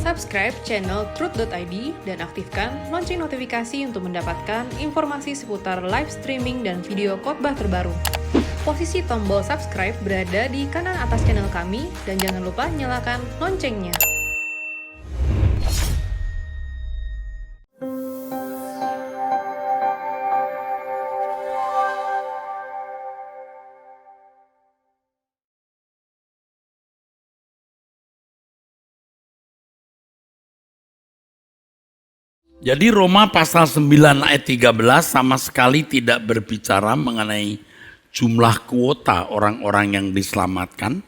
Subscribe channel Truth.id dan aktifkan lonceng notifikasi untuk mendapatkan informasi seputar live streaming dan video khotbah terbaru. Posisi tombol subscribe berada di kanan atas channel kami dan jangan lupa nyalakan loncengnya. Jadi Roma pasal 9 ayat 13 sama sekali tidak berbicara mengenai jumlah kuota orang-orang yang diselamatkan.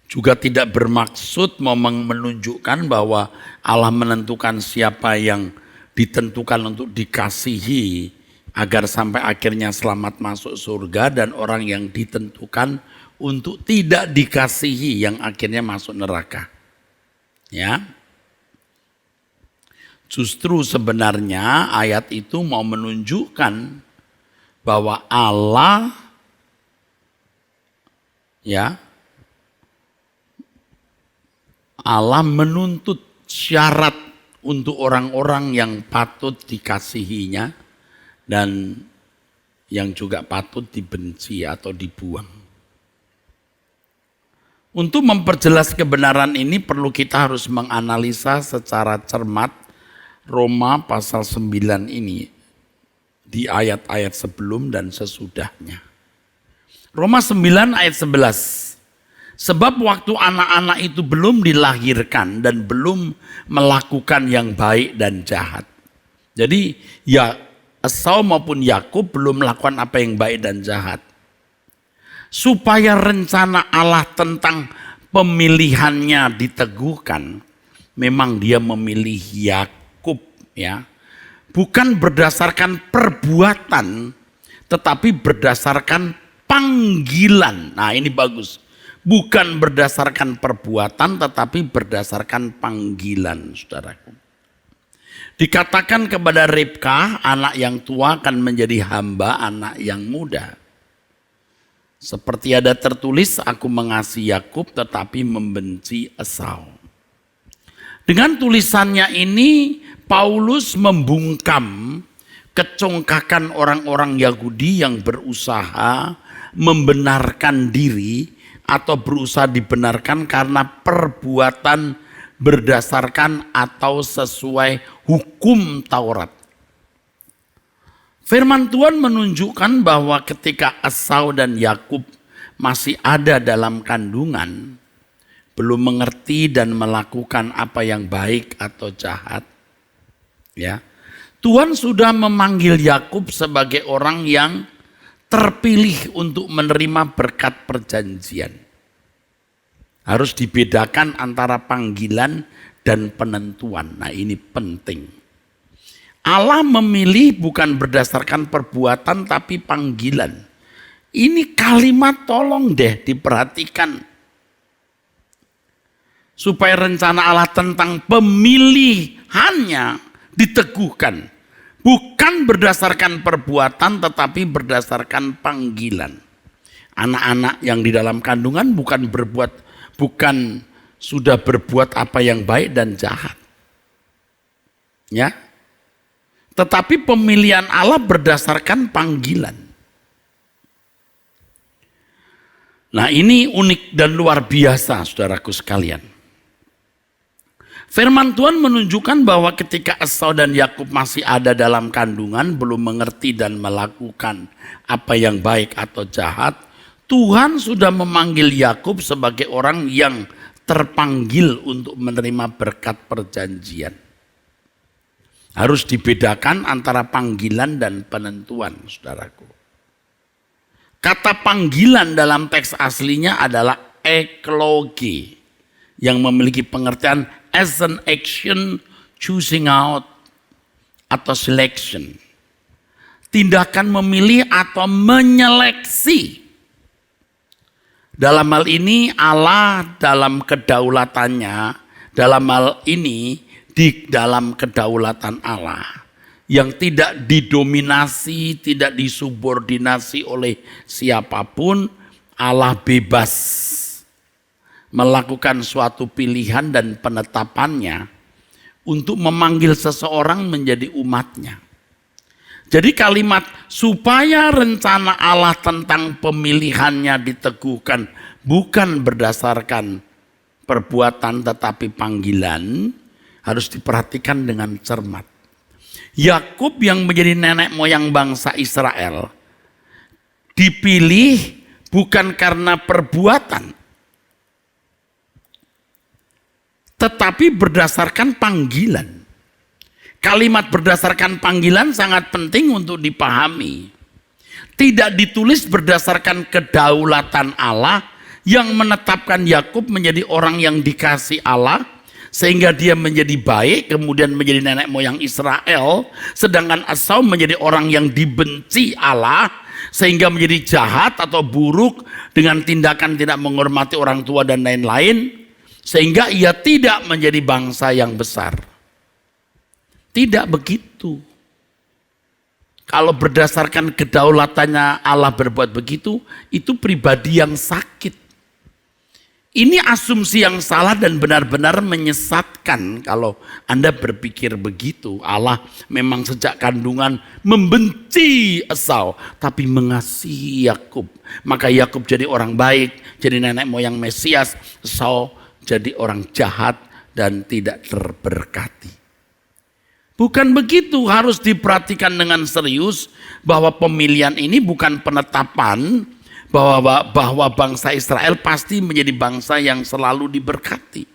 Juga tidak bermaksud menunjukkan bahwa Allah menentukan siapa yang ditentukan untuk dikasihi agar sampai akhirnya selamat masuk surga dan orang yang ditentukan untuk tidak dikasihi yang akhirnya masuk neraka. Ya. Justru sebenarnya ayat itu mau menunjukkan bahwa Allah menuntut syarat untuk orang-orang yang patut dikasihinya dan yang juga patut dibenci atau dibuang. Untuk memperjelas kebenaran ini perlu kita harus menganalisa secara cermat Roma pasal 9 ini di ayat-ayat sebelum dan sesudahnya. Roma 9 ayat 11. Sebab waktu anak-anak itu belum dilahirkan dan belum melakukan yang baik dan jahat. Jadi ya Esau maupun Yakub belum melakukan apa yang baik dan jahat. Supaya rencana Allah tentang pemilihannya diteguhkan, memang dia memilih Yakub. Ya, bukan berdasarkan perbuatan, tetapi berdasarkan panggilan. Nah ini bagus, bukan berdasarkan perbuatan, tetapi berdasarkan panggilan, saudaraku. Dikatakan kepada Ribka, anak yang tua akan menjadi hamba anak yang muda. Seperti ada tertulis, aku mengasihi Yakub tetapi membenci Esau. Dengan tulisannya ini, Paulus membungkam kecongkakan orang-orang Yahudi yang berusaha membenarkan diri atau berusaha dibenarkan karena perbuatan berdasarkan atau sesuai hukum Taurat. Firman Tuhan menunjukkan bahwa ketika Esau dan Yakub masih ada dalam kandungan, belum mengerti dan melakukan apa yang baik atau jahat, ya, Tuhan sudah memanggil Yakub sebagai orang yang terpilih untuk menerima berkat perjanjian. Harus dibedakan antara panggilan dan penentuan. Nah ini penting. Allah memilih bukan berdasarkan perbuatan tapi panggilan. Ini kalimat tolong deh diperhatikan. Supaya rencana Allah tentang pemilihannya diteguhkan. Bukan berdasarkan perbuatan tetapi berdasarkan panggilan. Anak-anak yang di dalam kandungan bukan sudah berbuat apa yang baik dan jahat. Ya. Tetapi pemilihan Allah berdasarkan panggilan. Nah, ini unik dan luar biasa, saudaraku sekalian. Firman Tuhan menunjukkan bahwa ketika Esau dan Yakub masih ada dalam kandungan, belum mengerti dan melakukan apa yang baik atau jahat, Tuhan sudah memanggil Yakub sebagai orang yang terpanggil untuk menerima berkat perjanjian. Harus dibedakan antara panggilan dan penentuan, saudaraku. Kata panggilan dalam teks aslinya adalah ekloge, yang memiliki pengertian as an action, choosing out, atau selection. Tindakan memilih atau menyeleksi. Dalam hal ini Allah dalam kedaulatannya, dalam hal ini di dalam kedaulatan Allah. Yang tidak didominasi, tidak disubordinasi oleh siapapun, Allah bebas melakukan suatu pilihan dan penetapannya untuk memanggil seseorang menjadi umatnya. Jadi kalimat supaya rencana Allah tentang pemilihannya diteguhkan bukan berdasarkan perbuatan tetapi panggilan harus diperhatikan dengan cermat. Yakub yang menjadi nenek moyang bangsa Israel dipilih bukan karena perbuatan tetapi berdasarkan panggilan. Kalimat berdasarkan panggilan sangat penting untuk dipahami. Tidak ditulis berdasarkan kedaulatan Allah yang menetapkan Yakub menjadi orang yang dikasih Allah sehingga dia menjadi baik kemudian menjadi nenek moyang Israel, sedangkan Esau menjadi orang yang dibenci Allah sehingga menjadi jahat atau buruk dengan tindakan tidak menghormati orang tua dan lain-lain sehingga ia tidak menjadi bangsa yang besar. Tidak begitu. Kalau berdasarkan kedaulatannya Allah berbuat begitu, itu pribadi yang sakit. Ini asumsi yang salah dan benar-benar menyesatkan kalau Anda berpikir begitu. Allah memang sejak kandungan membenci Esau, tapi mengasihi Yakub. Maka Yakub jadi orang baik, jadi nenek moyang Mesias. Esau jadi orang jahat dan tidak terberkati. Bukan begitu, harus diperhatikan dengan serius bahwa pemilihan ini bukan penetapan bahwa bangsa Israel pasti menjadi bangsa yang selalu diberkati.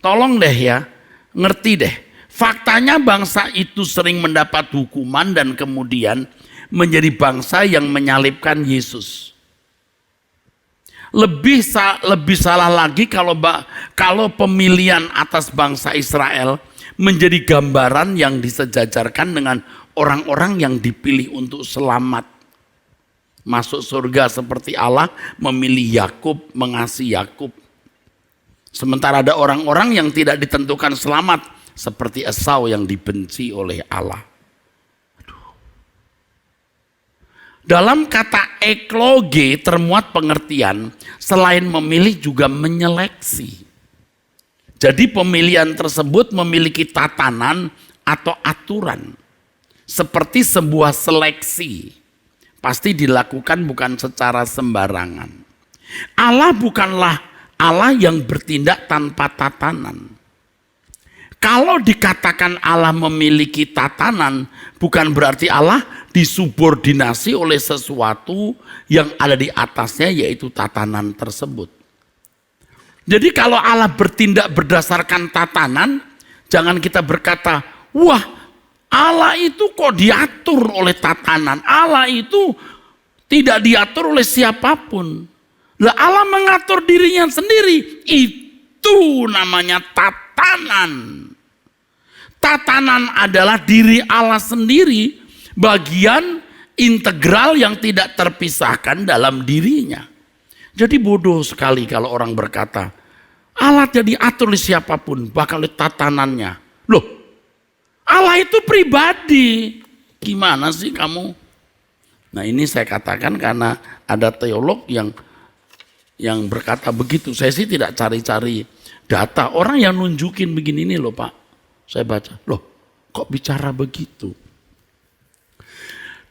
Tolong deh ya, ngerti deh. Faktanya bangsa itu sering mendapat hukuman dan kemudian menjadi bangsa yang menyalibkan Yesus. Lebih salah lagi kalau pemilihan atas bangsa Israel menjadi gambaran yang disejajarkan dengan orang-orang yang dipilih untuk selamat. Masuk surga seperti Allah memilih Yakub, mengasihi Yakub. Sementara ada orang-orang yang tidak ditentukan selamat seperti Esau yang dibenci oleh Allah. Dalam kata ekloge termuat pengertian selain memilih juga menyeleksi. Jadi pemilihan tersebut memiliki tatanan atau aturan. Seperti sebuah seleksi. Pasti dilakukan bukan secara sembarangan. Allah bukanlah Allah yang bertindak tanpa tatanan. Kalau dikatakan Allah memiliki tatanan, bukan berarti Allah disubordinasi oleh sesuatu yang ada di atasnya yaitu tatanan tersebut. Jadi kalau Allah bertindak berdasarkan tatanan, jangan kita berkata, wah Allah itu kok diatur oleh tatanan. Allah itu tidak diatur oleh siapapun. Lah Allah mengatur dirinya sendiri. Itu namanya tatanan. Tatanan adalah diri Allah sendiri, bagian integral yang tidak terpisahkan dalam dirinya. Jadi bodoh sekali kalau orang berkata, Allah jadi atur oleh siapapun, bahkan oleh tatanannya. Loh, Allah itu pribadi. Gimana sih kamu? Nah ini saya katakan karena ada teolog yang berkata begitu. Saya sih tidak cari-cari data. Orang yang nunjukin begini nih loh Pak. Saya baca, loh kok bicara begitu?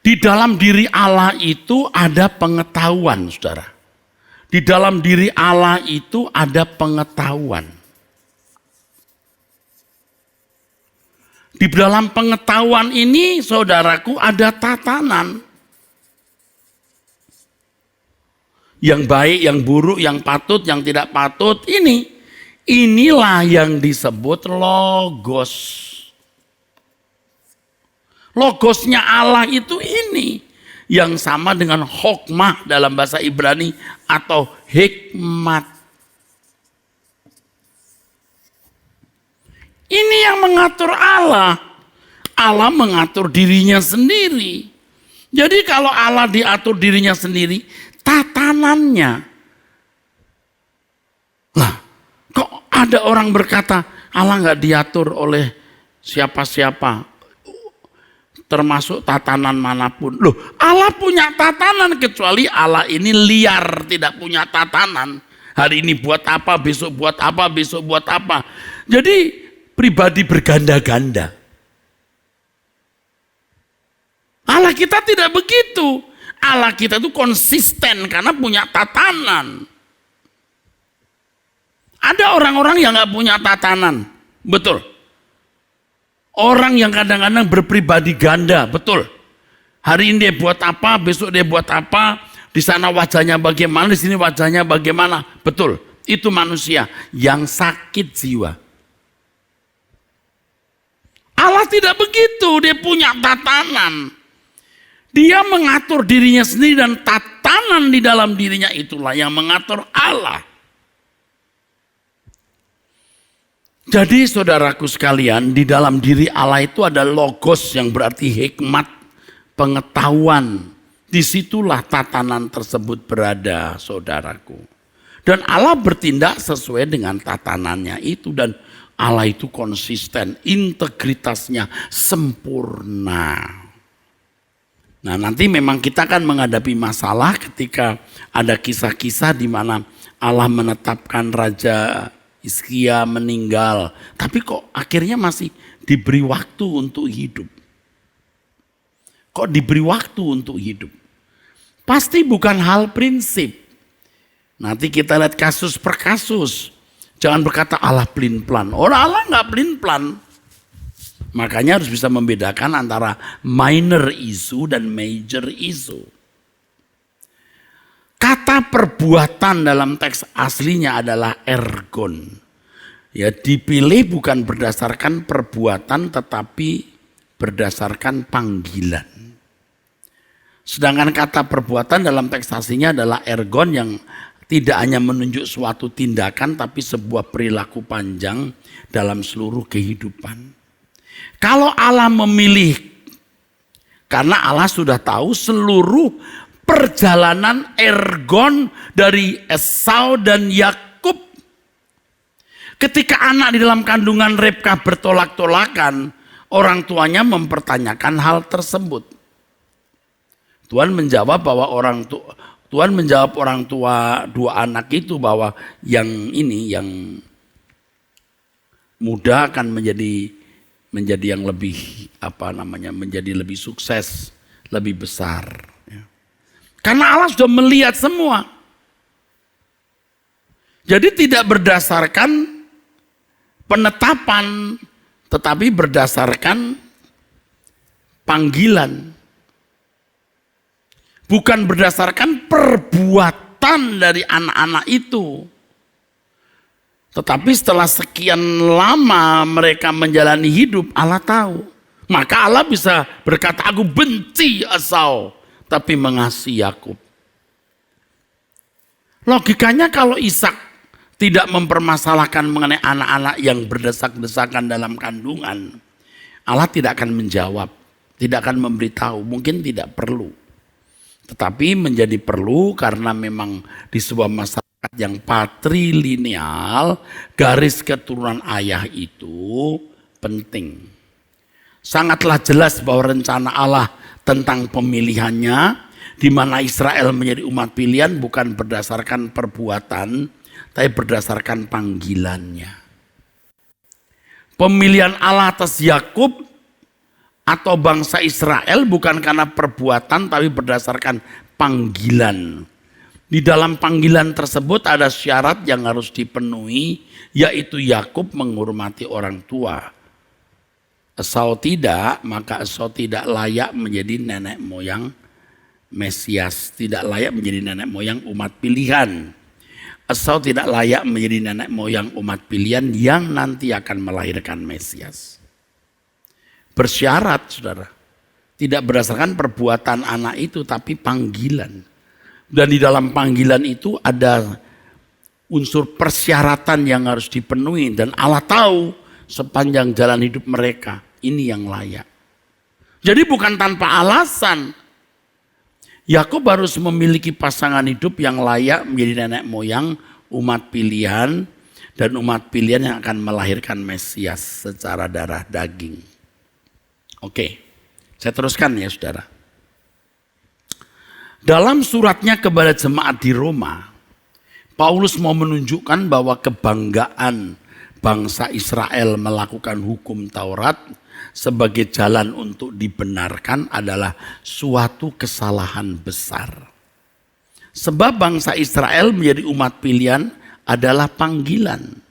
Di dalam diri Allah itu ada pengetahuan, saudara. Di dalam diri Allah itu ada pengetahuan. Di dalam pengetahuan ini, saudaraku, ada tatanan. Yang baik, yang buruk, yang patut, yang tidak patut. Inilah yang disebut logos. Logosnya Allah itu ini. Yang sama dengan hokmah dalam bahasa Ibrani atau hikmat. Ini yang mengatur Allah. Allah mengatur dirinya sendiri. Jadi kalau Allah diatur dirinya sendiri, tatanannya. Lah, kok ada orang berkata Allah nggak diatur oleh siapa-siapa? Termasuk tatanan manapun. Loh, Allah punya tatanan kecuali Allah ini liar, tidak punya tatanan. Hari ini buat apa, besok buat apa, besok buat apa. Jadi pribadi berganda-ganda. Allah kita tidak begitu. Allah kita itu konsisten karena punya tatanan. Ada orang-orang yang gak punya tatanan. Betul. Orang yang kadang-kadang berpribadi ganda. Betul. Hari ini dia buat apa, besok dia buat apa. Di sana wajahnya bagaimana, di sini wajahnya bagaimana. Betul, itu manusia yang sakit jiwa. Allah tidak begitu, dia punya tatanan. Dia mengatur dirinya sendiri dan tatanan di dalam dirinya itulah yang mengatur Allah. Jadi saudaraku sekalian, di dalam diri Allah itu ada logos yang berarti hikmat, pengetahuan. Disitulah tatanan tersebut berada, saudaraku. Dan Allah bertindak sesuai dengan tatanannya itu. Dan Allah itu konsisten, integritasnya sempurna. Nah, nanti memang kita akan menghadapi masalah ketika ada kisah-kisah di mana Allah menetapkan Raja Hizkia meninggal. Tapi kok akhirnya masih diberi waktu untuk hidup. Kok diberi waktu untuk hidup? Pasti bukan hal prinsip. Nanti kita lihat kasus per kasus. Jangan berkata Allah pelin-pelan. Orang Allah nggak pelin-pelan. Makanya harus bisa membedakan antara minor issue dan major issue. Kata perbuatan dalam teks aslinya adalah ergon. Ya, dipilih bukan berdasarkan perbuatan tetapi berdasarkan panggilan. Sedangkan kata perbuatan dalam teks aslinya adalah ergon yang tidak hanya menunjuk suatu tindakan tapi sebuah perilaku panjang dalam seluruh kehidupan. Kalau Allah memilih, karena Allah sudah tahu seluruh perjalanan ergon dari Esau dan Yakub. Ketika anak di dalam kandungan Ribkah bertolak-tolakan, orang tuanya mempertanyakan hal tersebut. Tuhan menjawab orang tua dua anak itu bahwa yang muda akan menjadi yang lebih menjadi lebih sukses, lebih besar. Karena Allah sudah melihat semua. Jadi tidak berdasarkan penetapan, tetapi berdasarkan panggilan. Bukan berdasarkan perbuatan dari anak-anak itu. Tetapi setelah sekian lama mereka menjalani hidup, Allah tahu. Maka Allah bisa berkata, aku benci Esau, tapi mengasihi Yakub. Logikanya kalau Ishak tidak mempermasalahkan mengenai anak-anak yang berdesak-desakan dalam kandungan, Allah tidak akan menjawab, tidak akan memberitahu, mungkin tidak perlu. Tetapi menjadi perlu karena memang di sebuah masyarakat yang patrilineal, garis keturunan ayah itu penting. Sangatlah jelas bahwa rencana Allah tentang pemilihannya, di mana Israel menjadi umat pilihan bukan berdasarkan perbuatan, tapi berdasarkan panggilannya. Pemilihan Allah atas Yakub atau bangsa Israel bukan karena perbuatan tapi berdasarkan panggilan. Di dalam panggilan tersebut ada syarat yang harus dipenuhi, yaitu Yakub menghormati orang tua. Esau tidak, maka Esau tidak layak menjadi nenek moyang Mesias, tidak layak menjadi nenek moyang umat pilihan. Esau tidak layak menjadi nenek moyang umat pilihan yang nanti akan melahirkan Mesias. Bersyarat, saudara, tidak berdasarkan perbuatan anak itu tapi panggilan. Dan di dalam panggilan itu ada unsur persyaratan yang harus dipenuhi, dan Allah tahu sepanjang jalan hidup mereka ini yang layak. Jadi bukan tanpa alasan Yakub harus memiliki pasangan hidup yang layak menjadi nenek moyang umat pilihan, dan umat pilihan yang akan melahirkan Mesias secara darah daging. Oke, saya teruskan ya saudara. Dalam suratnya kepada jemaat di Roma, Paulus mau menunjukkan bahwa kebanggaan bangsa Israel melakukan hukum Taurat sebagai jalan untuk dibenarkan adalah suatu kesalahan besar. Sebab bangsa Israel menjadi umat pilihan adalah panggilan.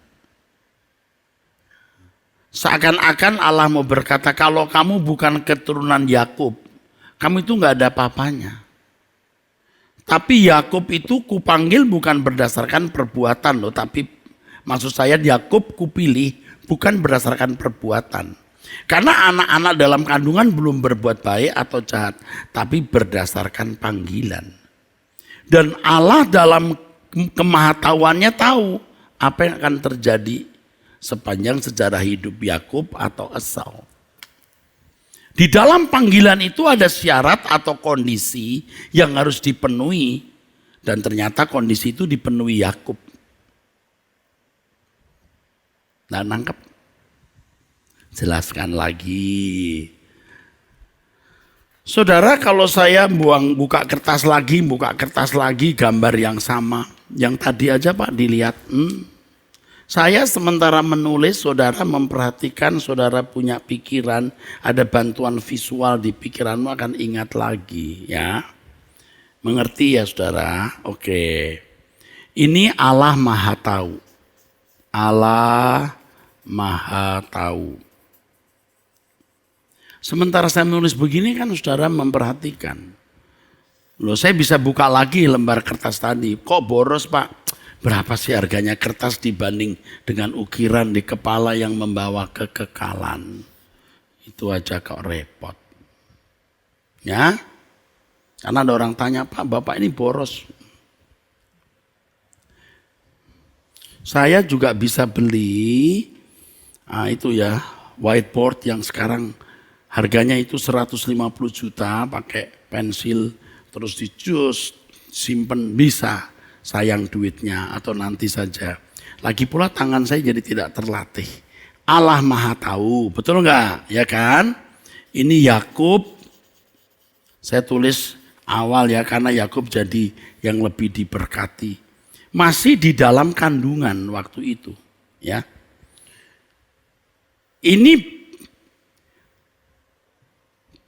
Seakan-akan Allah mau berkata, kalau kamu bukan keturunan Yakub, kamu itu nggak ada apa-apanya. Tapi Yakub itu kupanggil bukan berdasarkan perbuatan loh, tapi maksud saya Yakub kupilih bukan berdasarkan perbuatan. Karena anak-anak dalam kandungan belum berbuat baik atau jahat, tapi berdasarkan panggilan. Dan Allah dalam kemahatauannya tahu apa yang akan terjadi sepanjang sejarah hidup Yakub atau Esau. Di dalam panggilan itu ada syarat atau kondisi yang harus dipenuhi. Dan ternyata kondisi itu dipenuhi Yakub. Nah, nangkep. Jelaskan lagi. Saudara, kalau saya buka kertas lagi gambar yang sama. Yang tadi aja Pak dilihat. Saya sementara menulis, saudara memperhatikan, saudara punya pikiran, ada bantuan visual di pikiranmu akan ingat lagi ya. Mengerti ya saudara? Oke. Ini Allah Maha Tahu. Allah Maha Tahu. Sementara saya menulis begini kan saudara memperhatikan. Loh, saya bisa buka lagi lembar kertas tadi. Kok boros Pak? Berapa sih harganya kertas dibanding dengan ukiran di kepala yang membawa kekekalan? Itu aja kok repot. Ya? Karena ada orang tanya, Pak, Bapak ini boros. Saya juga bisa beli, itu ya, whiteboard yang sekarang harganya itu 150 juta, pakai pensil, terus dijus, simpen, bisa. Sayang duitnya atau nanti saja. Lagi pula tangan saya jadi tidak terlatih. Allah Maha Tahu, betul enggak? Ya kan? Ini Yakub. Saya tulis awal ya karena Yakub jadi yang lebih diberkati. Masih di dalam kandungan waktu itu, ya. Ini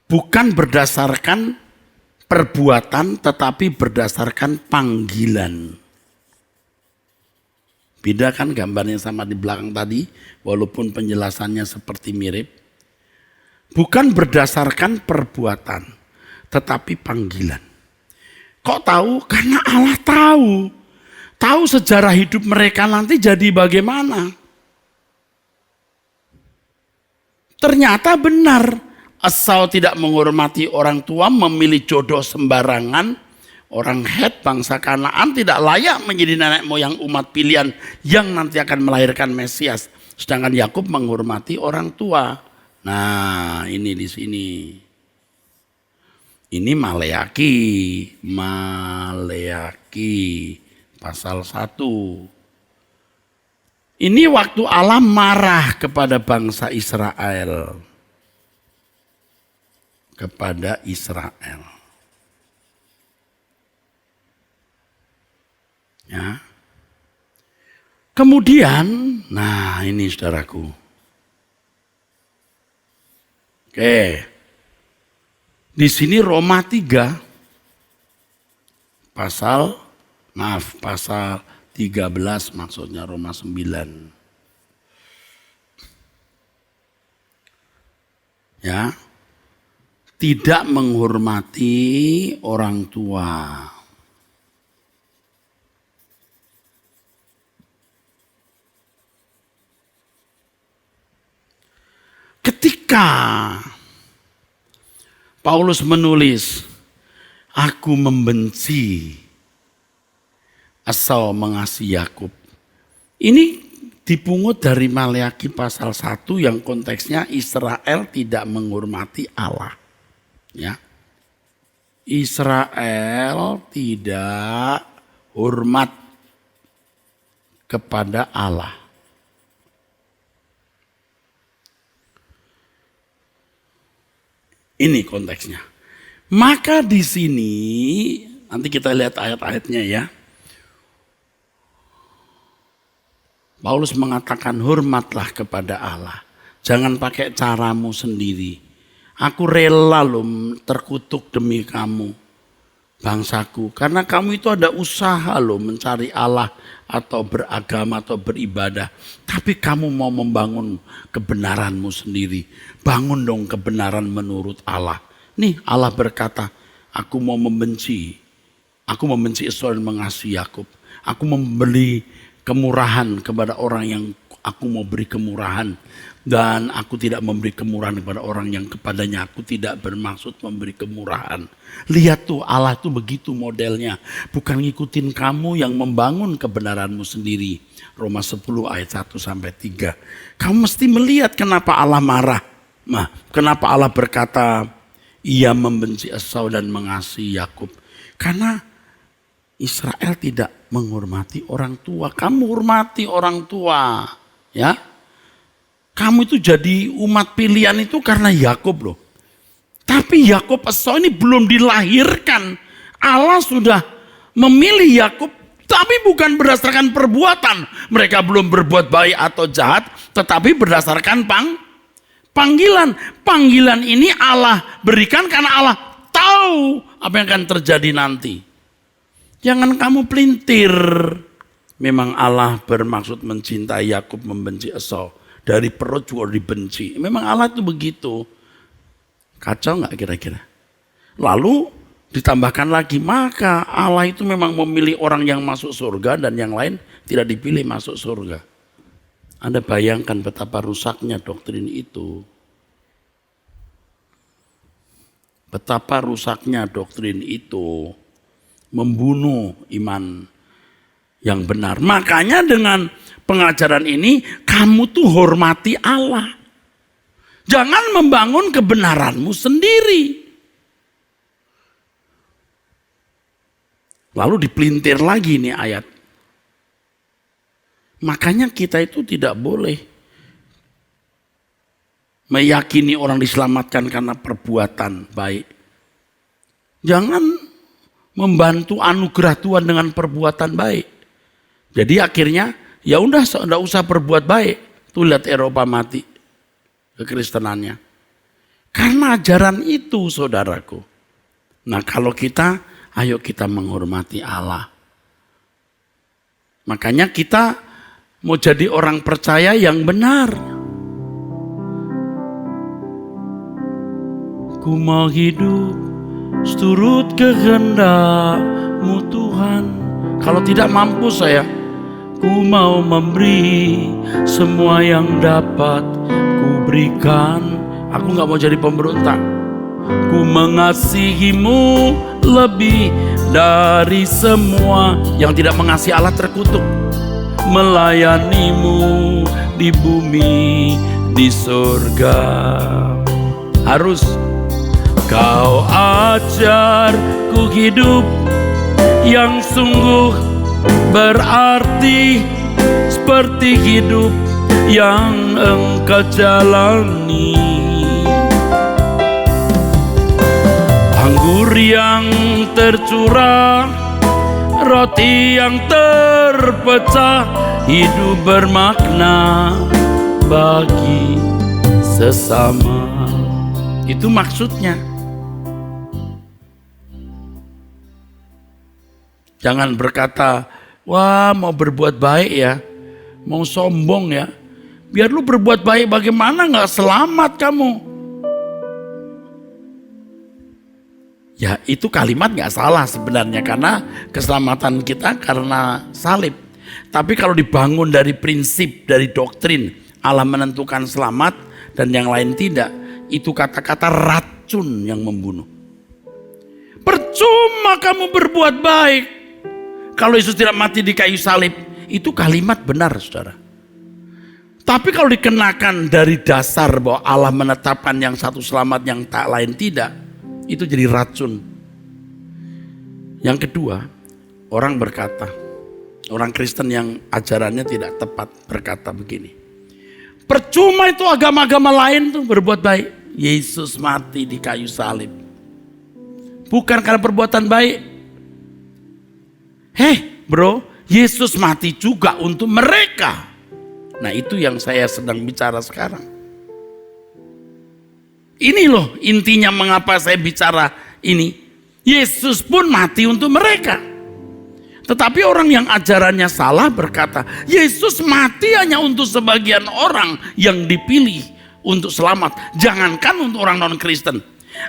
bukan berdasarkan perbuatan tetapi berdasarkan panggilan. Beda kan gambarnya sama di belakang tadi, walaupun penjelasannya seperti mirip. Bukan berdasarkan perbuatan, tetapi panggilan. Kok tahu? Karena Allah tahu. Tahu sejarah hidup mereka nanti jadi bagaimana. Ternyata benar. Esau tidak menghormati orang tua, memilih jodoh sembarangan. Orang Het, bangsa Kanaan tidak layak menjadi nenek moyang umat pilihan yang nanti akan melahirkan Mesias. Sedangkan Yakub menghormati orang tua. Nah, ini di sini. Ini Maleaki pasal 1. Ini waktu Allah marah kepada bangsa Israel. Ya. Kemudian, nah ini saudaraku. Oke. Di sini Roma 3 pasal 13 maksudnya Roma 9. Ya. Tidak menghormati orang tua. Ketika Paulus menulis, aku membenci Esau mengasihi Yakub. Ini dipungut dari Maleaki pasal 1 yang konteksnya Israel tidak menghormati Allah. Ya. Israel tidak hormat kepada Allah. Ini konteksnya. Maka di sini nanti kita lihat ayat-ayatnya ya. Paulus mengatakan hormatlah kepada Allah. Jangan pakai caramu sendiri. Aku rela loh terkutuk demi kamu, bangsaku. Karena kamu itu ada usaha loh mencari Allah atau beragama atau beribadah. Tapi kamu mau membangun kebenaranmu sendiri. Bangun dong kebenaran menurut Allah. Nih Allah berkata, aku membenci Esau dan mengasihi Yakub. Aku memberi kemurahan kepada orang yang aku mau beri kemurahan. Dan aku tidak memberi kemurahan kepada orang yang kepadanya aku tidak bermaksud memberi kemurahan. Lihat tuh Allah tuh begitu modelnya. Bukan ngikutin kamu yang membangun kebenaranmu sendiri. Roma 10 ayat 1-3. Kamu mesti melihat kenapa Allah marah. Nah, kenapa Allah berkata ia membenci Esau dan mengasihi Yakub. Karena Israel tidak menghormati orang tua. Kamu hormati orang tua. Ya. Kamu itu jadi umat pilihan itu karena Yakub loh. Tapi Yakub Esau ini belum dilahirkan. Allah sudah memilih Yakub, tapi bukan berdasarkan perbuatan. Mereka belum berbuat baik atau jahat, tetapi berdasarkan panggilan. Panggilan ini Allah berikan karena Allah tahu apa yang akan terjadi nanti. Jangan kamu pelintir. Memang Allah bermaksud mencintai Yakub, membenci Esau. Dari perut juga dibenci. Memang Allah itu begitu. Kacau gak kira-kira? Lalu ditambahkan lagi, maka Allah itu memang memilih orang yang masuk surga dan yang lain tidak dipilih masuk surga. Anda bayangkan betapa rusaknya doktrin itu. Betapa rusaknya doktrin itu membunuh iman yang benar. Makanya dengan pengajaran ini kamu tuh hormati Allah. Jangan membangun kebenaranmu sendiri. Lalu dipelintir lagi nih ayat. Makanya kita itu tidak boleh meyakini orang diselamatkan karena perbuatan baik. Jangan membantu anugerah Tuhan dengan perbuatan baik. Jadi akhirnya ya udah enggak usah berbuat baik. Tuh lihat Eropa mati kekristenannya. Karena ajaran itu saudaraku. Nah kalau kita, ayo kita menghormati Allah. Makanya kita mau jadi orang percaya yang benar. Ku mau hidup seturut kehendak-Mu Tuhan. Kalau tidak mampu saya, ku mau memberi semua yang dapat ku berikan. Aku gak mau jadi pemberontak. Ku mengasihi-Mu lebih dari semua. Yang tidak mengasihi Allah terkutuk. Melayani-Mu di bumi, di surga. Harus Kau ajarku hidup yang sungguh berarti, seperti hidup yang Engkau jalani. Anggur yang tercurah, roti yang terpecah, hidup bermakna bagi sesama. Itu maksudnya. Jangan berkata, wah mau berbuat baik ya, mau sombong ya. Biar lu berbuat baik bagaimana gak selamat kamu. Ya itu kalimat gak salah sebenarnya, karena keselamatan kita karena salib. Tapi kalau dibangun dari prinsip, dari doktrin, Allah menentukan selamat dan yang lain tidak, itu kata-kata racun yang membunuh. Percuma kamu berbuat baik kalau Yesus tidak mati di kayu salib. Itu kalimat benar saudara. Tapi kalau dikenakan dari dasar bahwa Allah menetapkan yang satu selamat, yang tak lain tidak, itu jadi racun. Yang kedua, orang berkata, orang Kristen yang ajarannya tidak tepat berkata begini, percuma itu agama-agama lain tuh berbuat baik. Yesus mati di kayu salib bukan karena perbuatan baik. Bro, Yesus mati juga untuk mereka Nah itu yang saya sedang bicara sekarang. Ini loh intinya mengapa saya bicara ini. Yesus pun mati untuk mereka. Tetapi orang yang ajarannya salah berkata, Yesus mati hanya untuk sebagian orang yang dipilih untuk selamat. Jangankan untuk orang non-Kristen.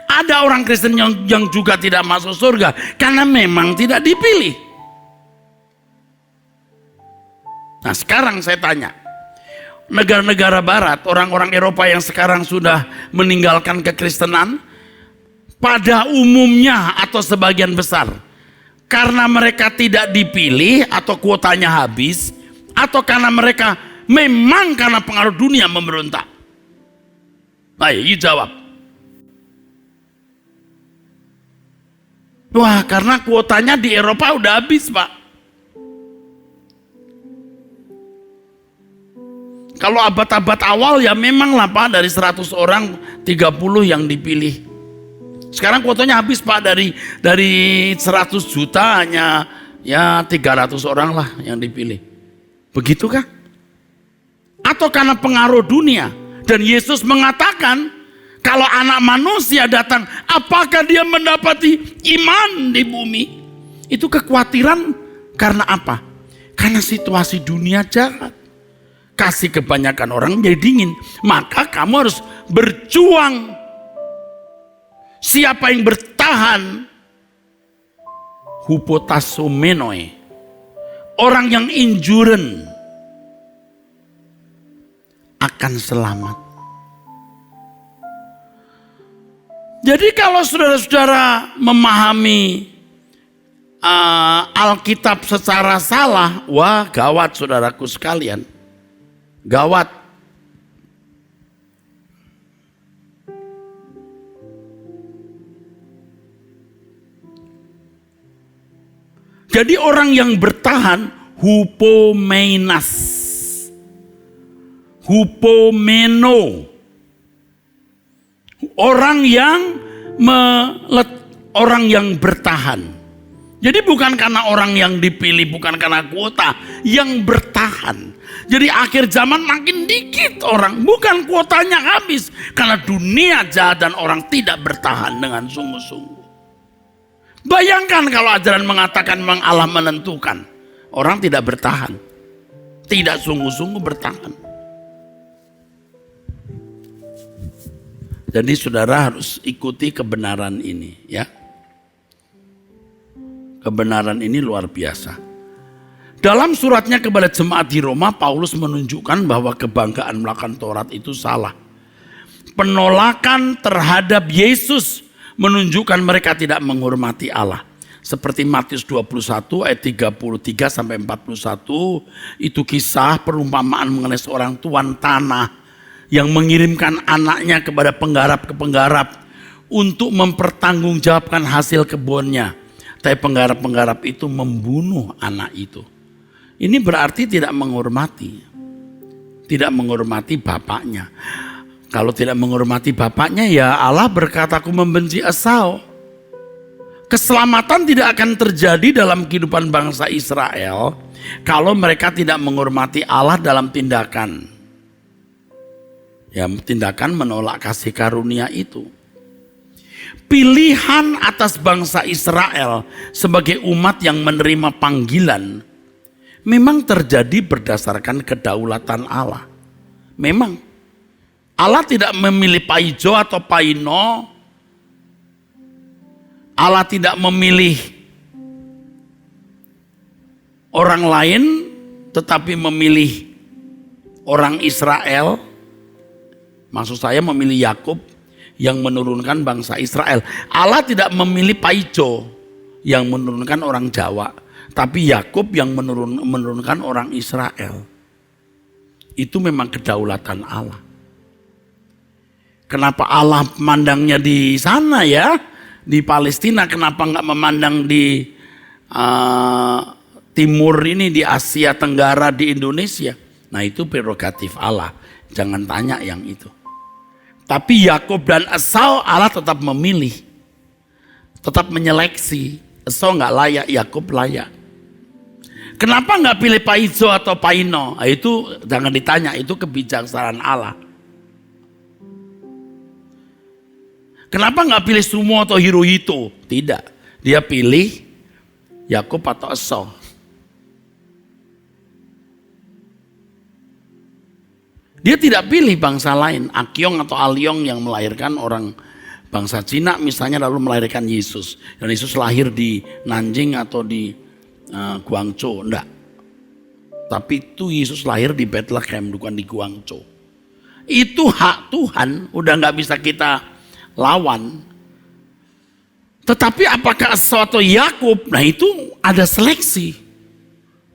Ada orang Kristen yang juga tidak masuk surga karena memang tidak dipilih. Nah sekarang saya tanya, negara-negara barat, orang-orang Eropa yang sekarang sudah meninggalkan kekristenan, pada umumnya atau sebagian besar, karena mereka tidak dipilih atau kuotanya habis, atau karena mereka memang karena pengaruh dunia memberontak? Ayo, you jawab. Wah, karena kuotanya di Eropa udah habis, Pak. Kalau abad-abad awal ya memang lah Pak, dari 100 orang 30 yang dipilih. Sekarang kuotanya habis Pak, dari 100 juta hanya ya 300 orang lah yang dipilih. Begitukah? Atau karena pengaruh dunia? Dan Yesus mengatakan kalau anak manusia datang, apakah dia mendapati iman di bumi? Itu kekhawatiran karena apa? Karena situasi dunia jahat. Kasih kebanyakan orang menjadi dingin. Maka kamu harus berjuang. Siapa yang bertahan, hupotasomenoe, orang yang endurance akan selamat. Jadi kalau saudara-saudara memahami Alkitab secara salah, wah gawat saudaraku sekalian. Gawat. Jadi orang yang bertahan hupomeinas, hupomeno, orang yang bertahan. Jadi bukan karena orang yang dipilih, bukan karena kuota, yang bertahan. Jadi akhir zaman makin dikit orang, bukan kuotanya habis, karena dunia jahat dan orang tidak bertahan dengan sungguh-sungguh. Bayangkan kalau ajaran mengatakan memang Allah menentukan, orang tidak bertahan, tidak sungguh-sungguh bertahan. Jadi saudara harus ikuti kebenaran ini ya. Kebenaran ini luar biasa. Dalam suratnya kepada jemaat di Roma, Paulus menunjukkan bahwa kebanggaan melakukan Taurat itu salah. Penolakan terhadap Yesus menunjukkan mereka tidak menghormati Allah. Seperti Matius 21 ayat 33 sampai 41, itu kisah perumpamaan mengenai seorang tuan tanah yang mengirimkan anaknya kepada penggarap ke penggarap untuk mempertanggungjawabkan hasil kebunnya. Tapi penggarap-penggarap itu membunuh anak itu. Ini berarti tidak menghormati bapaknya. Kalau tidak menghormati bapaknya, ya Allah berkata, aku membenci Esau. Keselamatan tidak akan terjadi dalam kehidupan bangsa Israel kalau mereka tidak menghormati Allah dalam tindakan. Ya, tindakan menolak kasih karunia itu. Pilihan atas bangsa Israel sebagai umat yang menerima panggilan memang terjadi berdasarkan kedaulatan Allah. Memang Allah tidak memilih Paijo atau Paino. Allah tidak memilih orang lain, tetapi memilih orang Israel. Maksud saya memilih Yakub yang menurunkan bangsa Israel. Allah tidak memilih Paijo yang menurunkan orang Jawa, tapi Yakub yang menurunkan orang Israel. Itu memang kedaulatan Allah. Kenapa Allah memandangnya di sana ya, di Palestina? Kenapa nggak memandang di timur ini, di Asia Tenggara, di Indonesia? Nah itu prerogatif Allah. Jangan tanya yang itu. Tapi Yakub dan Esau Allah tetap memilih, tetap menyeleksi. Esau nggak layak, Yakub layak. Kenapa nggak pilih Paizo atau Paino? Nah, itu jangan ditanya, itu kebijaksanaan Allah. Kenapa nggak pilih Sumo atau Hirohito? Tidak, dia pilih Yakub atau Esau. Dia tidak pilih bangsa lain, Akyong atau Alyong yang melahirkan orang bangsa Cina misalnya lalu melahirkan Yesus. Dan Yesus lahir di Nanjing atau di Guangzhou, enggak. Tapi itu Yesus lahir di Bethlehem, bukan di Guangzhou. Itu hak Tuhan, udah nggak bisa kita lawan. Tetapi apakah Esau atau Yakub? Nah itu ada seleksi.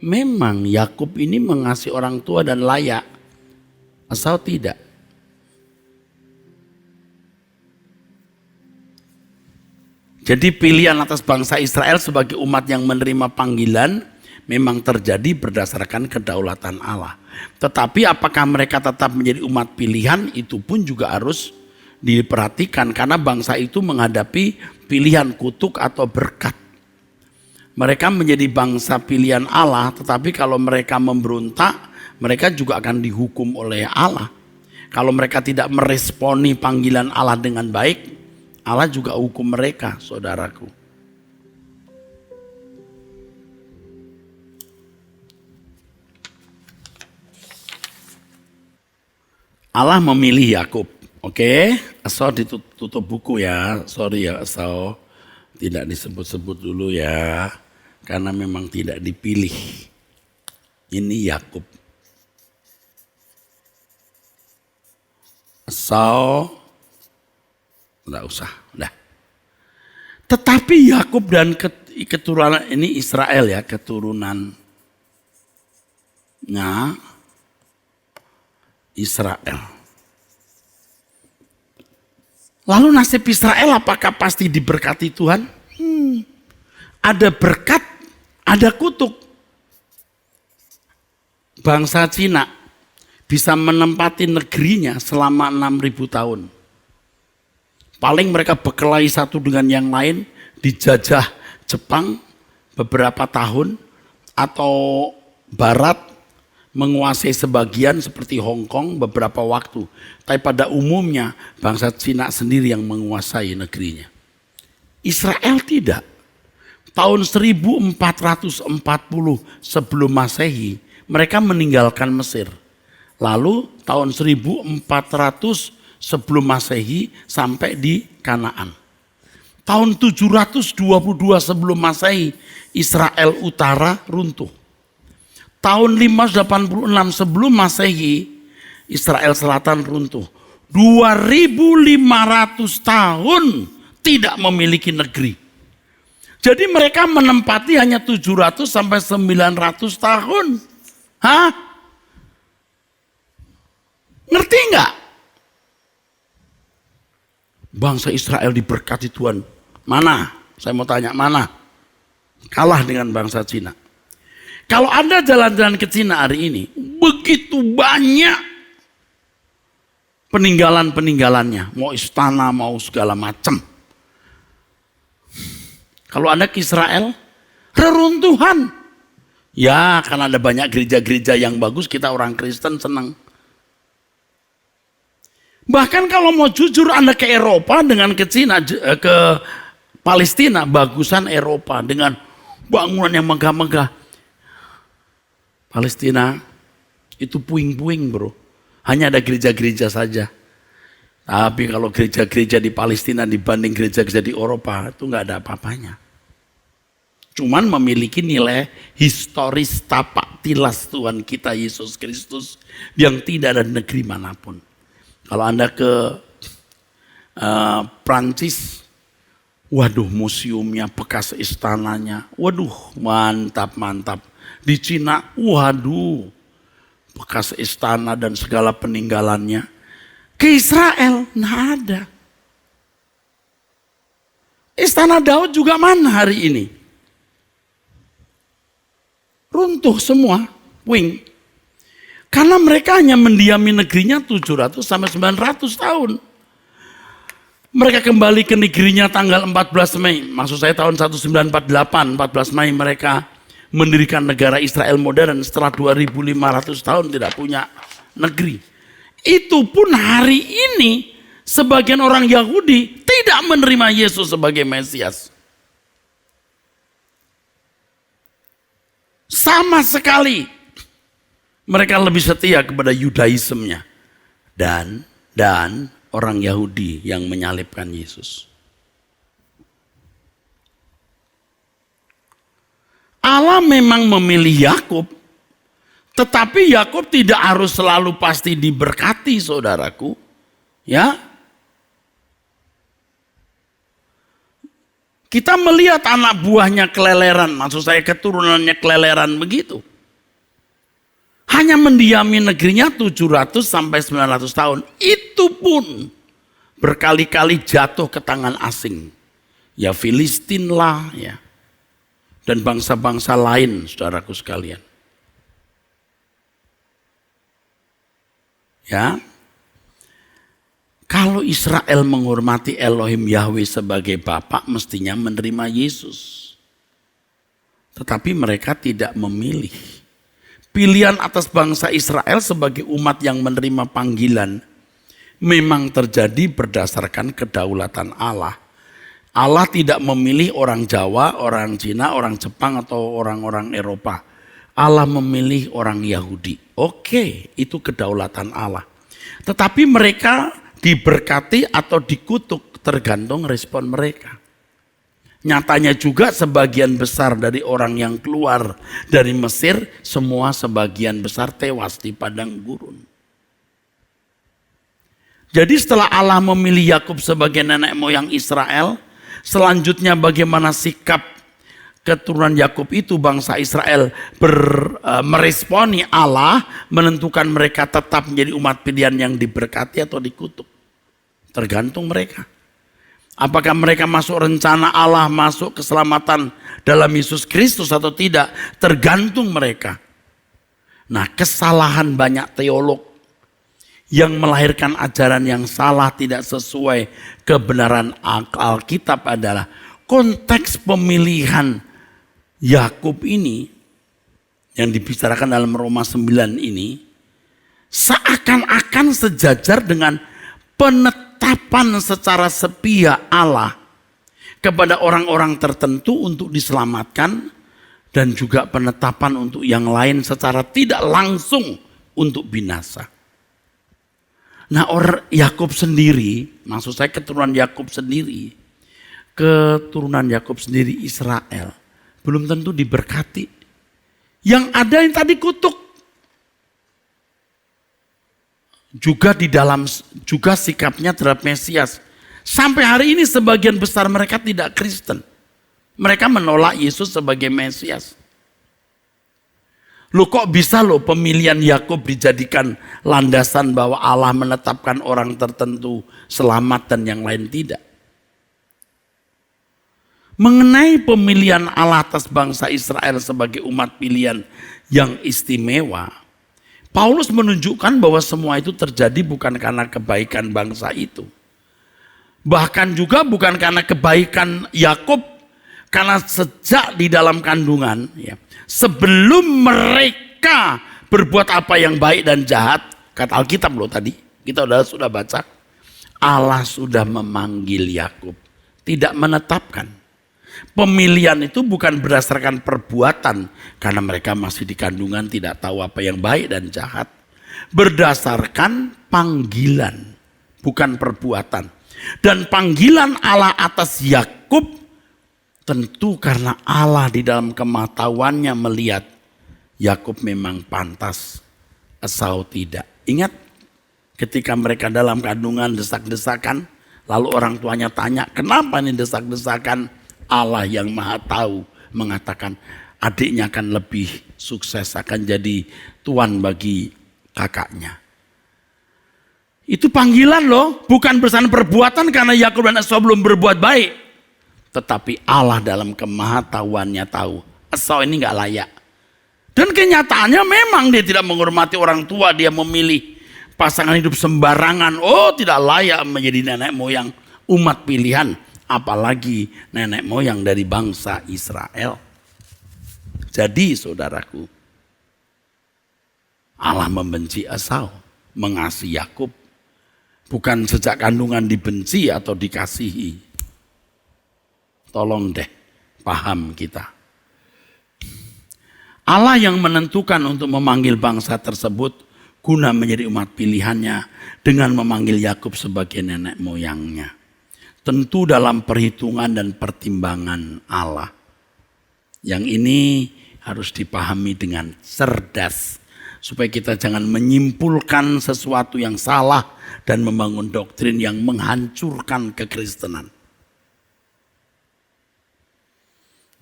Memang Yakub ini mengasihi orang tua dan layak. Esau tidak. Jadi pilihan atas bangsa Israel sebagai umat yang menerima panggilan memang terjadi berdasarkan kedaulatan Allah. Tetapi apakah mereka tetap menjadi umat pilihan, itu pun juga harus diperhatikan karena bangsa itu menghadapi pilihan kutuk atau berkat. Mereka menjadi bangsa pilihan Allah, tetapi kalau mereka memberontak, mereka juga akan dihukum oleh Allah. Kalau mereka tidak meresponi panggilan Allah dengan baik, Allah juga hukum mereka, saudaraku. Allah memilih Yakub. Oke, Esau ditutup buku ya. Sorry ya Esau, tidak disebut-sebut dulu ya. Karena memang tidak dipilih. Ini Yakub. Esau, enggak usah, udah. Tetapi Yakub dan keturunan ini Israel ya, keturunannya Israel. Lalu nasib Israel apakah pasti diberkati Tuhan? Ada berkat, ada kutuk. Bangsa Cina bisa menempati negerinya selama 6.000 tahun. Paling mereka berkelahi satu dengan yang lain, dijajah Jepang beberapa tahun, atau Barat menguasai sebagian seperti Hong Kong beberapa waktu. Tapi pada umumnya bangsa Cina sendiri yang menguasai negerinya. Israel tidak. Tahun 1440 sebelum Masehi mereka meninggalkan Mesir. Lalu tahun 1400 sebelum Masehi sampai di Kanaan. Tahun 722 sebelum Masehi Israel Utara runtuh. Tahun 586 sebelum Masehi Israel Selatan runtuh. 2500 tahun tidak memiliki negeri. Jadi mereka menempati hanya 700 sampai 900 tahun. Hah? Ngerti enggak? Bangsa Israel diberkati Tuhan. Mana? Saya mau tanya, mana? Kalah dengan bangsa Cina. Kalau Anda jalan-jalan ke Cina hari ini, begitu banyak peninggalan-peninggalannya. Mau istana, mau segala macam. Kalau Anda ke Israel, reruntuhan. Ya, karena ada banyak gereja-gereja yang bagus, kita orang Kristen senang. Bahkan kalau mau jujur Anda ke Eropa dengan ke Cina, ke Palestina, bagusan Eropa dengan bangunan yang megah-megah. Palestina itu puing-puing bro. Hanya ada gereja-gereja saja. Tapi kalau gereja-gereja di Palestina dibanding gereja-gereja di Eropa itu nggak ada apa-apanya. Cuman memiliki nilai historis tapak tilas Tuhan kita Yesus Kristus yang tidak ada negeri manapun. Kalau Anda ke Prancis, waduh museumnya, bekas istananya, waduh mantap. Di Cina, waduh bekas istana dan segala peninggalannya. Ke Israel, nggak ada. Istana Daud juga mana hari ini? Runtuh semua, wing. Karena mereka hanya mendiami negerinya 700 sampai 900 tahun. Mereka kembali ke negerinya tanggal 14 Mei. Maksud saya tahun 1948, 14 Mei mereka mendirikan negara Israel modern setelah 2500 tahun tidak punya negeri. Itu pun hari ini sebagian orang Yahudi tidak menerima Yesus sebagai Mesias. Sama sekali mereka lebih setia kepada Yudaismenya dan orang Yahudi yang menyalibkan Yesus. Allah memang memilih Yakub, tetapi Yakub tidak harus selalu pasti diberkati, saudaraku. Ya. Kita melihat anak buahnya keleleran, maksud saya keturunannya keleleran begitu. Hanya mendiami negerinya 700 sampai 900 tahun. Itu pun berkali-kali jatuh ke tangan asing. Ya Filistin lah ya. Dan bangsa-bangsa lain, saudaraku sekalian. Ya. Kalau Israel menghormati Elohim Yahweh sebagai Bapa, mestinya menerima Yesus. Tetapi mereka tidak memilih. Pilihan atas bangsa Israel sebagai umat yang menerima panggilan memang terjadi berdasarkan kedaulatan Allah. Allah tidak memilih orang Jawa, orang Cina, orang Jepang atau orang-orang Eropa. Allah memilih orang Yahudi. Oke, itu kedaulatan Allah. Tetapi mereka diberkati atau dikutuk tergantung respon mereka. Nyatanya juga sebagian besar dari orang yang keluar dari Mesir, semua sebagian besar tewas di padang gurun. Jadi setelah Allah memilih Yakub sebagai nenek moyang Israel, selanjutnya bagaimana sikap keturunan Yakub itu, bangsa Israel meresponi Allah, menentukan mereka tetap menjadi umat pilihan yang diberkati atau dikutuk. Tergantung mereka. Apakah mereka masuk rencana Allah, masuk keselamatan dalam Yesus Kristus atau tidak, tergantung mereka. Nah, kesalahan banyak teolog yang melahirkan ajaran yang salah, tidak sesuai kebenaran Alkitab adalah konteks pemilihan Yakub ini yang dibicarakan dalam Roma 9 ini seakan-akan sejajar dengan penetapan secara sepihak Allah kepada orang-orang tertentu untuk diselamatkan dan juga penetapan untuk yang lain secara tidak langsung untuk binasa. Nah, orang Yakub sendiri, maksud saya keturunan Yakub sendiri Israel belum tentu diberkati. Yang ada yang tadi kutuk. Juga di dalam juga sikapnya terhadap Mesias. Sampai hari ini sebagian besar mereka tidak Kristen. Mereka menolak Yesus sebagai Mesias. Loh kok bisa loh pemilihan Yakub dijadikan landasan bahwa Allah menetapkan orang tertentu selamat dan yang lain tidak. Mengenai pemilihan Allah atas bangsa Israel sebagai umat pilihan yang istimewa, Paulus menunjukkan bahwa semua itu terjadi bukan karena kebaikan bangsa itu. Bahkan juga bukan karena kebaikan Yakub, karena sejak di dalam kandungan, ya, sebelum mereka berbuat apa yang baik dan jahat, kata Alkitab loh tadi, kita sudah baca, Allah sudah memanggil Yakub, tidak menetapkan. Pemilihan itu bukan berdasarkan perbuatan, karena mereka masih di kandungan tidak tahu apa yang baik dan jahat. Berdasarkan panggilan, bukan perbuatan. Dan panggilan Allah atas Yakub tentu karena Allah di dalam kematahuannya melihat Yakub memang pantas, Esau tidak. Ingat ketika mereka dalam kandungan desak-desakan, lalu orang tuanya tanya, kenapa ini desak-desakan? Allah yang maha tahu mengatakan adiknya akan lebih sukses, akan jadi tuan bagi kakaknya. Itu panggilan loh, bukan berdasarkan perbuatan karena Yakub dan Esau belum berbuat baik. Tetapi Allah dalam kemahatauannya tahu Esau ini gak layak. Dan kenyataannya memang dia tidak menghormati orang tua, dia memilih pasangan hidup sembarangan. Oh, tidak layak menjadi nenek moyang umat pilihan. Apalagi nenek moyang dari bangsa Israel. Jadi saudaraku, Allah membenci Esau, mengasihi Yakub. Bukan sejak kandungan dibenci atau dikasihi. Tolong deh, paham kita. Allah yang menentukan untuk memanggil bangsa tersebut guna menjadi umat pilihannya dengan memanggil Yakub sebagai nenek moyangnya. Tentu dalam perhitungan dan pertimbangan Allah. Yang ini harus dipahami dengan cerdas. Supaya kita jangan menyimpulkan sesuatu yang salah dan membangun doktrin yang menghancurkan kekristenan.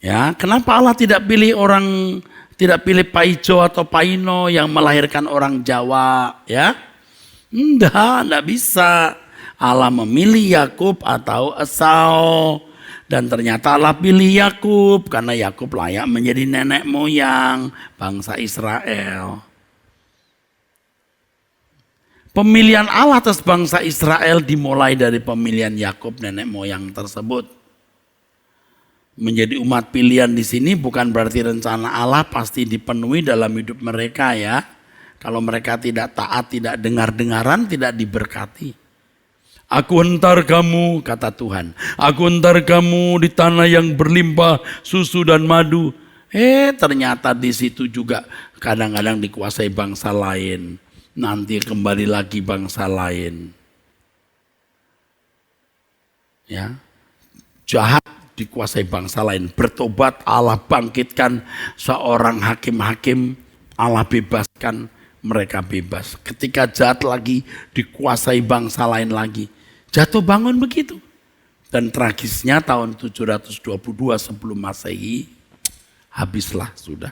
Ya, kenapa Allah tidak pilih Paijo atau Paino yang melahirkan orang Jawa, ya? Enggak bisa. Allah memilih Yakub atau Esau. Dan ternyata Allah pilih Yakub karena Yakub layak menjadi nenek moyang bangsa Israel. Pemilihan Allah atas bangsa Israel dimulai dari pemilihan Yakub nenek moyang tersebut. Menjadi umat pilihan di sini bukan berarti rencana Allah pasti dipenuhi dalam hidup mereka ya. Kalau mereka tidak taat, tidak dengar-dengaran, tidak diberkati. Aku hentar kamu, kata Tuhan. Aku hentar kamu di tanah yang berlimpah susu dan madu. Ternyata di situ juga kadang-kadang dikuasai bangsa lain. Nanti kembali lagi bangsa lain. Ya. Jahat dikuasai bangsa lain. Bertobat, Allah bangkitkan seorang hakim-hakim. Allah bebaskan, mereka bebas. Ketika jahat lagi dikuasai bangsa lain lagi. Jatuh bangun begitu. Dan tragisnya tahun 722 sebelum Masehi, habislah sudah.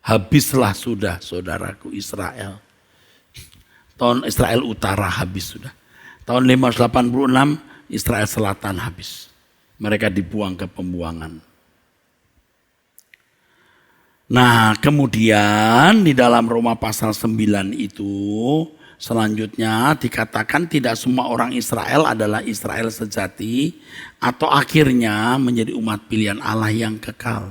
Habislah sudah saudaraku Israel. Tahun Israel Utara habis sudah. Tahun 586 Israel Selatan habis. Mereka dibuang ke pembuangan. Nah kemudian di dalam Roma pasal 9 itu selanjutnya dikatakan tidak semua orang Israel adalah Israel sejati atau akhirnya menjadi umat pilihan Allah yang kekal.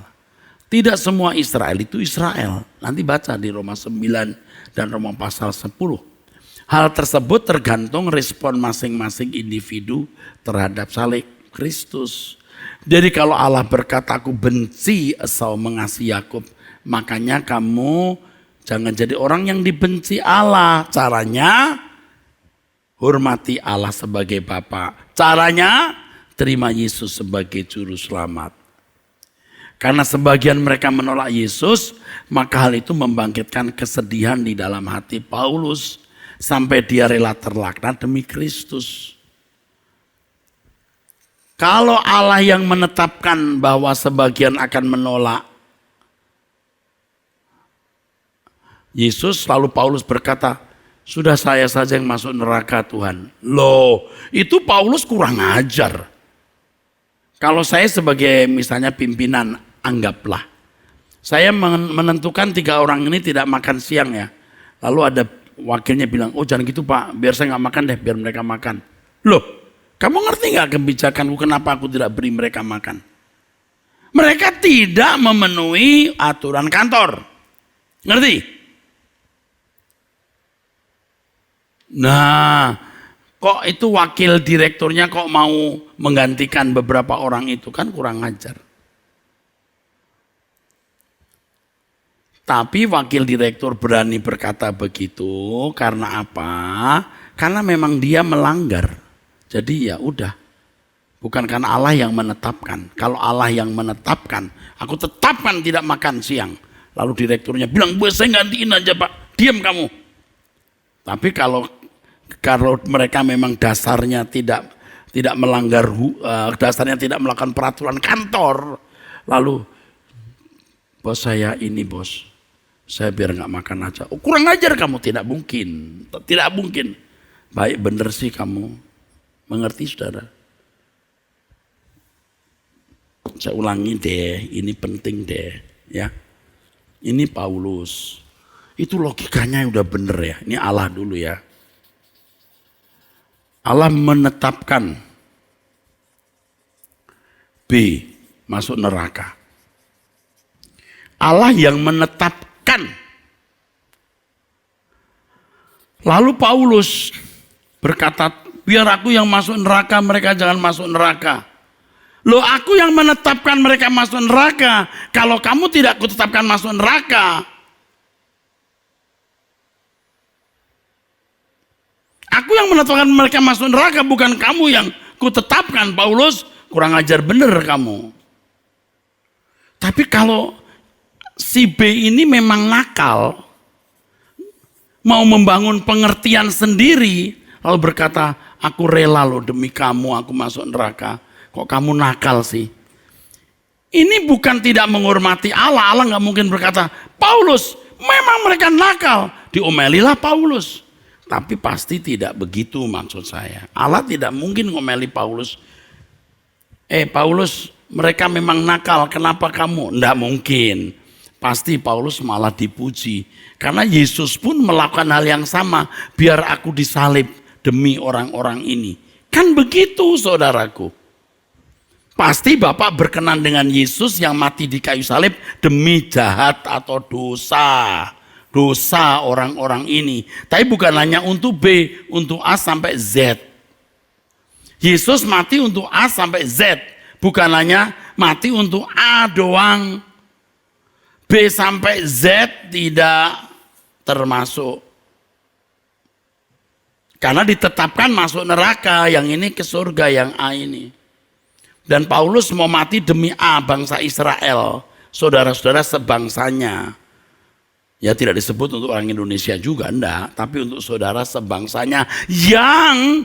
Tidak semua Israel itu Israel. Nanti baca di Roma 9 dan Roma pasal 10. Hal tersebut tergantung respon masing-masing individu terhadap salib Kristus. Jadi kalau Allah berkata aku benci Esau mengasihi Yakub, makanya kamu jangan jadi orang yang dibenci Allah. Caranya hormati Allah sebagai Bapa. Caranya terima Yesus sebagai juru selamat. Karena sebagian mereka menolak Yesus, maka hal itu membangkitkan kesedihan di dalam hati Paulus. Sampai dia rela terlaknat demi Kristus. Kalau Allah yang menetapkan bahwa sebagian akan menolak Yesus, lalu Paulus berkata, sudah saya saja yang masuk neraka Tuhan. Loh, itu Paulus kurang ajar. Kalau saya sebagai misalnya pimpinan, anggaplah. Saya menentukan 3 orang ini tidak makan siang ya. Lalu ada wakilnya bilang, oh jangan gitu Pak, biar saya nggak makan deh, biar mereka makan. Loh, kamu ngerti nggak kebijakanku kenapa aku tidak beri mereka makan? Mereka tidak memenuhi aturan kantor. Ngerti? Nah, kok itu wakil direkturnya kok mau menggantikan beberapa orang itu, kan kurang ajar. Tapi wakil direktur berani berkata begitu karena apa? Karena memang dia melanggar. Jadi ya udah. Bukan karena Allah yang menetapkan. Kalau Allah yang menetapkan, aku tetapkan tidak makan siang. Lalu direkturnya bilang, "Bu, saya gantiin aja Pak. Diam kamu." Tapi kalau mereka memang dasarnya tidak melanggar, dasarnya tidak melakukan peraturan kantor, lalu bos saya ini bos, saya biar nggak makan aja. Oh, kurang ajar kamu, tidak mungkin. Baik bener sih kamu, mengerti saudara? Saya ulangi deh, ini penting deh, ya. Ini Paulus, itu logikanya udah bener ya. Ini Allah dulu ya. Allah menetapkan B masuk neraka. Allah yang menetapkan. Lalu Paulus berkata, biar aku yang masuk neraka, mereka jangan masuk neraka. Loh, aku yang menetapkan mereka masuk neraka. Kalau kamu tidak kutetapkan masuk neraka, aku yang menetapkan mereka masuk neraka, bukan kamu yang kutetapkan. Paulus, kurang ajar bener kamu. Tapi kalau si B ini memang nakal, mau membangun pengertian sendiri, lalu berkata, aku rela loh demi kamu aku masuk neraka. Kok kamu nakal sih? Ini bukan tidak menghormati Allah. Allah nggak mungkin berkata, Paulus, memang mereka nakal. Diomelilah Paulus. Tapi pasti tidak begitu maksud saya. Allah tidak mungkin ngomeli Paulus. Paulus, mereka memang nakal, kenapa kamu? Nggak mungkin. Pasti Paulus malah dipuji. Karena Yesus pun melakukan hal yang sama. Biar aku disalib demi orang-orang ini. Kan begitu saudaraku. Pasti Bapak berkenan dengan Yesus yang mati di kayu salib demi jahat atau dosa. Dosa orang-orang ini. Tapi bukan hanya untuk B, untuk A sampai Z. Yesus mati untuk A sampai Z. Bukan hanya mati untuk A doang. B sampai Z tidak termasuk. Karena ditetapkan masuk neraka, yang ini ke surga, yang A ini. Dan Paulus mau mati demi A, bangsa Israel. Saudara-saudara sebangsanya. Ya tidak disebut untuk orang Indonesia juga, enggak. Tapi untuk saudara sebangsanya yang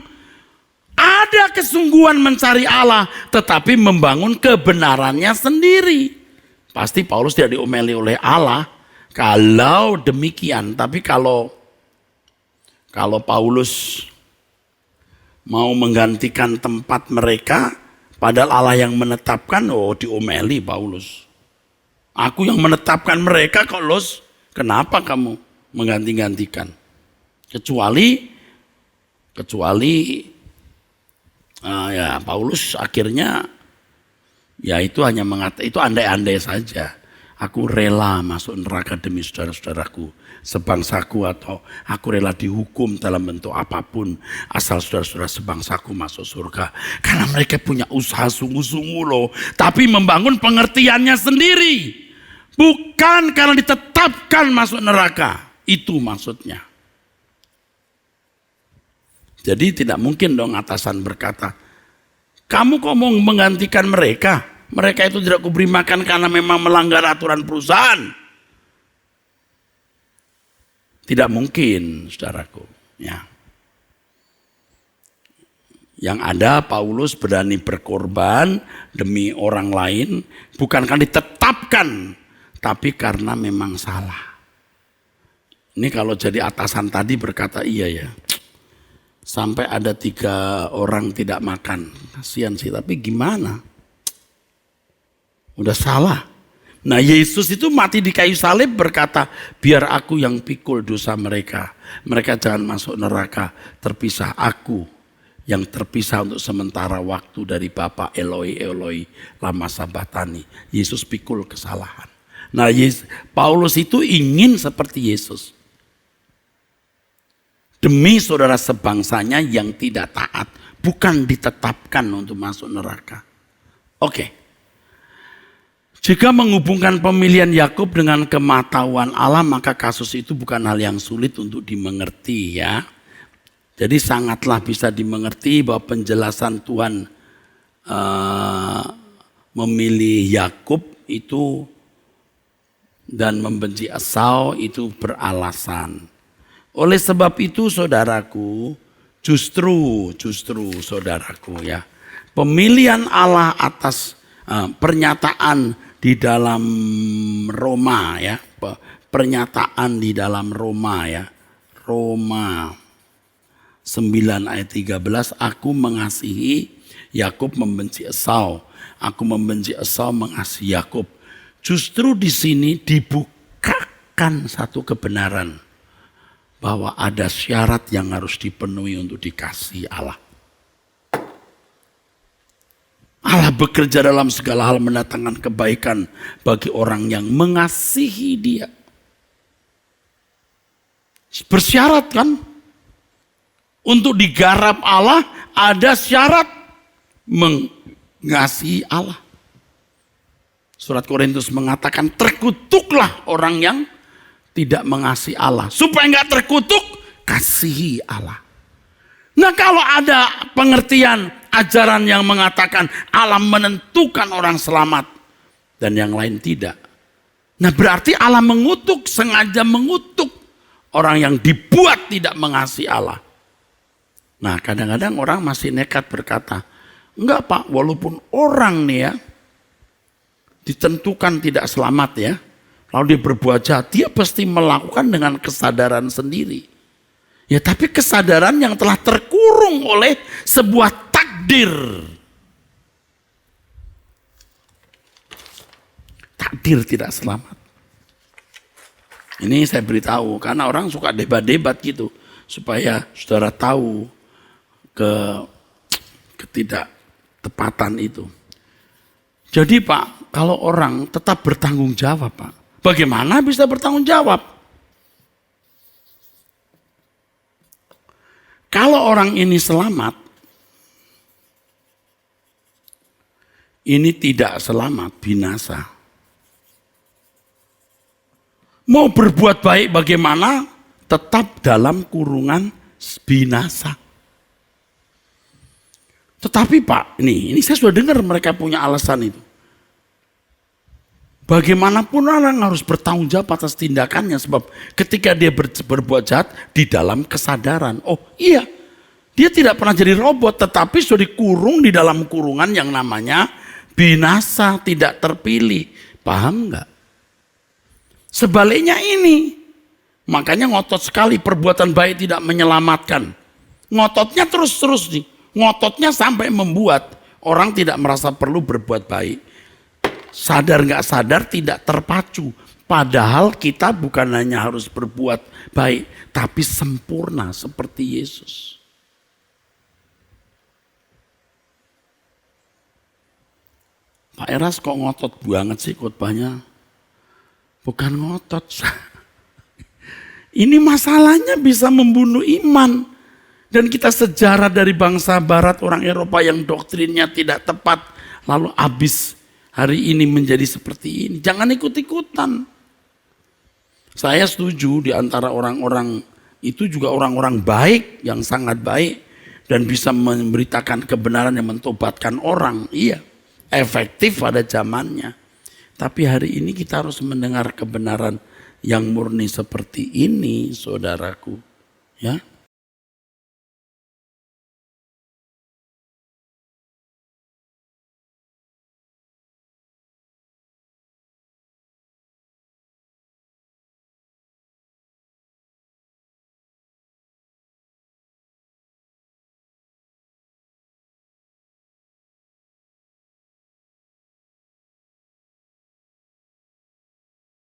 ada kesungguhan mencari Allah. Tetapi membangun kebenarannya sendiri. Pasti Paulus tidak diomeli oleh Allah. Kalau demikian, tapi kalau Paulus mau menggantikan tempat mereka, padahal Allah yang menetapkan, diomeli Paulus. Aku yang menetapkan mereka kok los, kenapa kamu mengganti-gantikan? Kecuali ya Paulus akhirnya ya itu hanya mengatakan, itu andai-andai saja. Aku rela masuk neraka demi saudara-saudaraku, sebangsaku, atau aku rela dihukum dalam bentuk apapun asal saudara-saudara sebangsaku masuk surga. Karena mereka punya usaha sungguh-sungguh loh, tapi membangun pengertiannya sendiri. Bukan karena ditetapkan masuk neraka. Itu maksudnya. Jadi tidak mungkin dong atasan berkata, kamu kok mau menggantikan mereka? Mereka itu tidak kuberi makan karena memang melanggar aturan perusahaan. Tidak mungkin, saudaraku. Ya. Yang ada Paulus berani berkorban demi orang lain, bukan karena ditetapkan, tapi karena memang salah. Ini kalau jadi atasan tadi berkata, iya ya, sampai ada 3 orang tidak makan. Kasihan sih, tapi gimana? Udah salah. Nah Yesus itu mati di kayu salib berkata, biar aku yang pikul dosa mereka. Mereka jangan masuk neraka, terpisah aku yang terpisah untuk sementara waktu dari Bapa. Eloi, Eloi, lama sabatani. Yesus pikul kesalahan. Nah Paulus itu ingin seperti Yesus. Demi saudara sebangsanya yang tidak taat, bukan ditetapkan untuk masuk neraka. Oke. Jika menghubungkan pemilihan Yakub dengan kematahuan Allah, maka kasus itu bukan hal yang sulit untuk dimengerti ya. Jadi sangatlah bisa dimengerti bahwa penjelasan Tuhan memilih Yakub itu dan membenci Esau itu beralasan. Oleh sebab itu saudaraku, justru saudaraku ya, pemilihan Allah atas pernyataan di dalam Roma ya, pernyataan di dalam Roma ya, Roma 9 ayat 13, aku mengasihi Yakub membenci Esau, aku membenci Esau mengasihi Yakub. Justru di sini dibukakan satu kebenaran bahwa ada syarat yang harus dipenuhi untuk dikasihi Allah. Allah bekerja dalam segala hal mendatangkan kebaikan bagi orang yang mengasihi Dia. Bersyarat kan? Untuk digarap Allah ada syarat mengasihi Allah. Surat Korintus mengatakan terkutuklah orang yang tidak mengasihi Allah. Supaya enggak terkutuk, kasihi Allah. Nah kalau ada pengertian ajaran yang mengatakan Allah menentukan orang selamat dan yang lain tidak. Nah berarti Allah mengutuk, sengaja mengutuk orang yang dibuat tidak mengasihi Allah. Nah kadang-kadang orang masih nekat berkata, enggak Pak, walaupun orang nih ya ditentukan tidak selamat ya, lalu dia berbuat jahat, dia pasti melakukan dengan kesadaran sendiri. Ya tapi kesadaran yang telah terkurung oleh sebuah takdir. Takdir tidak selamat. Ini saya beritahu karena orang suka debat-debat gitu. Supaya saudara tahu ketidaktepatan itu. Jadi Pak, kalau orang tetap bertanggung jawab Pak. Bagaimana bisa bertanggung jawab? Kalau orang ini selamat, ini tidak selamat, binasa. Mau berbuat baik bagaimana? Tetap dalam kurungan binasa. Tetapi Pak, ini saya sudah dengar mereka punya alasan itu. Bagaimanapun orang harus bertanggung jawab atas tindakannya. Sebab ketika dia berbuat jahat di dalam kesadaran. Oh iya, dia tidak pernah jadi robot. Tetapi sudah dikurung di dalam kurungan yang namanya binasa, tidak terpilih. Paham nggak? Sebaliknya ini. Makanya ngotot sekali perbuatan baik tidak menyelamatkan. Ngototnya terus-terus nih. Ngototnya sampai membuat orang tidak merasa perlu berbuat baik. Sadar nggak sadar tidak terpacu. Padahal kita bukan hanya harus berbuat baik, tapi sempurna seperti Yesus. Pak Eras kok ngotot banget sih khotbahnya? Bukan ngotot. Ini masalahnya bisa membunuh iman. Dan kita sejarah dari bangsa barat, orang Eropa yang doktrinnya tidak tepat, lalu habis. Hari ini menjadi seperti ini. Jangan ikut-ikutan. Saya setuju di antara orang-orang itu juga orang-orang baik, yang sangat baik. Dan bisa memberitakan kebenaran yang mentobatkan orang. Iya, efektif pada zamannya. Tapi hari ini kita harus mendengar kebenaran yang murni seperti ini, saudaraku. Ya.